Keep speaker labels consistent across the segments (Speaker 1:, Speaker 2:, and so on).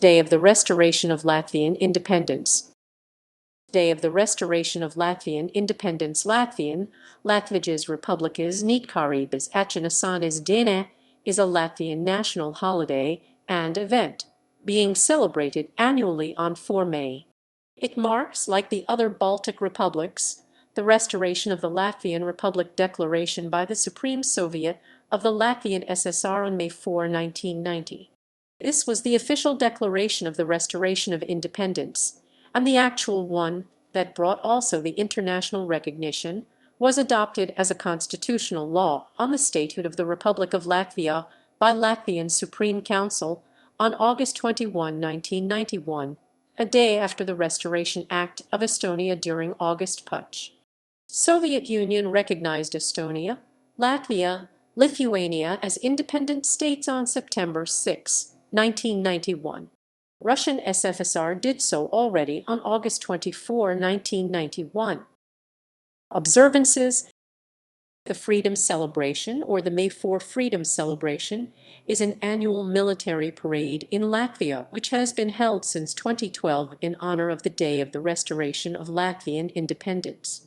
Speaker 1: Day of the Restoration of Latvian Independence. Day of the Restoration of Latvian Independence. Latvian, Latvijas Republikas Neatkarības atjaunošanas diena, is a Latvian national holiday and event, being celebrated annually on 4 May. It marks, like the other Baltic republics, the restoration of the Latvian Republic declaration by the Supreme Soviet of the Latvian SSR on May 4, 1990. This was the official declaration of the Restoration of Independence, and the actual one that brought also the international recognition was adopted as a constitutional law on the Statehood of the Republic of Latvia by Latvian Supreme Council on August 21, 1991, a day after the Restoration Act of Estonia during August Putch. Soviet Union recognized Estonia, Latvia, Lithuania as independent states on September 6, 1991. Russian SFSR did so already on August 24, 1991. Observances. The Freedom Celebration, or the May 4 Freedom Celebration, is an annual military parade in Latvia which has been held since 2012 in honor of the Day of the Restoration of Latvian Independence.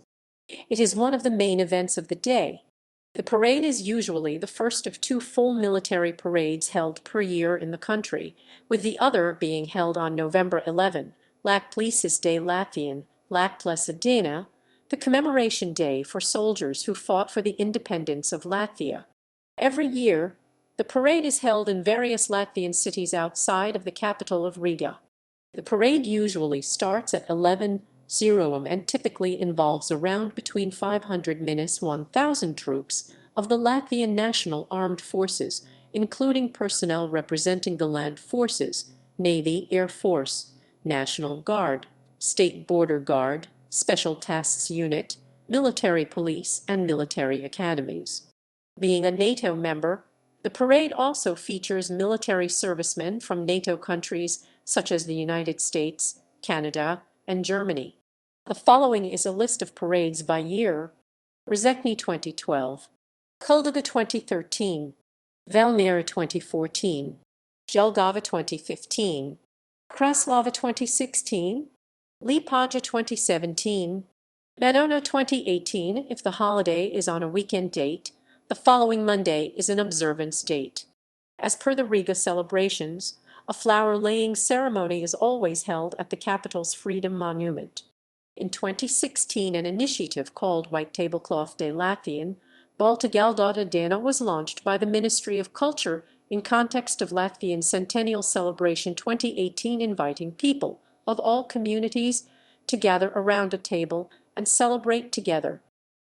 Speaker 1: It is one of the main events of the day. The parade is usually the first of 2 full military parades held per year in the country, with the other being held on November 11, Latvijas Latvian, Latvias diena, the commemoration day for soldiers who fought for the independence of Latvia. Every year, the parade is held in various Latvian cities outside of the capital of Riga. The parade usually starts at 11 am and typically involves around between 500–1,000 troops of the Latvian National Armed Forces, including personnel representing the Land Forces, Navy, Air Force, National Guard, State Border Guard, Special Tasks Unit, military police, and military academies. Being a NATO member, the parade also features military servicemen from NATO countries such as the United States, Canada, and Germany. The following is a list of parades by year: Rzekny 2012, Kuldaga 2013, Valmiera 2014, Jelgava 2015, Kraslava 2016, Liepāja 2017, Madona 2018. If the holiday is on a weekend date, the following Monday is an observance date. As per the Riga celebrations, a flower-laying ceremony is always held at the capital's Freedom Monument. In 2016, an initiative called White Tablecloth Day Latvian, Baltic diena was launched by the Ministry of Culture in context of Latvian Centennial Celebration 2018, inviting people of all communities to gather around a table and celebrate together.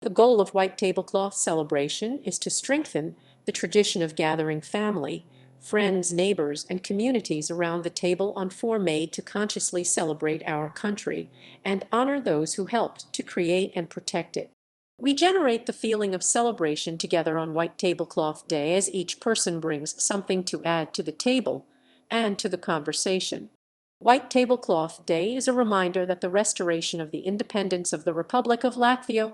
Speaker 1: The goal of White Tablecloth celebration is to strengthen the tradition of gathering family, friends, neighbors, and communities around the table on 4 May to consciously celebrate our country and honor those who helped to create and protect it. We generate the feeling of celebration together on White Tablecloth Day as each person brings something to add to the table and to the conversation. White Tablecloth Day is a reminder that the restoration of the independence of the Republic of Latvia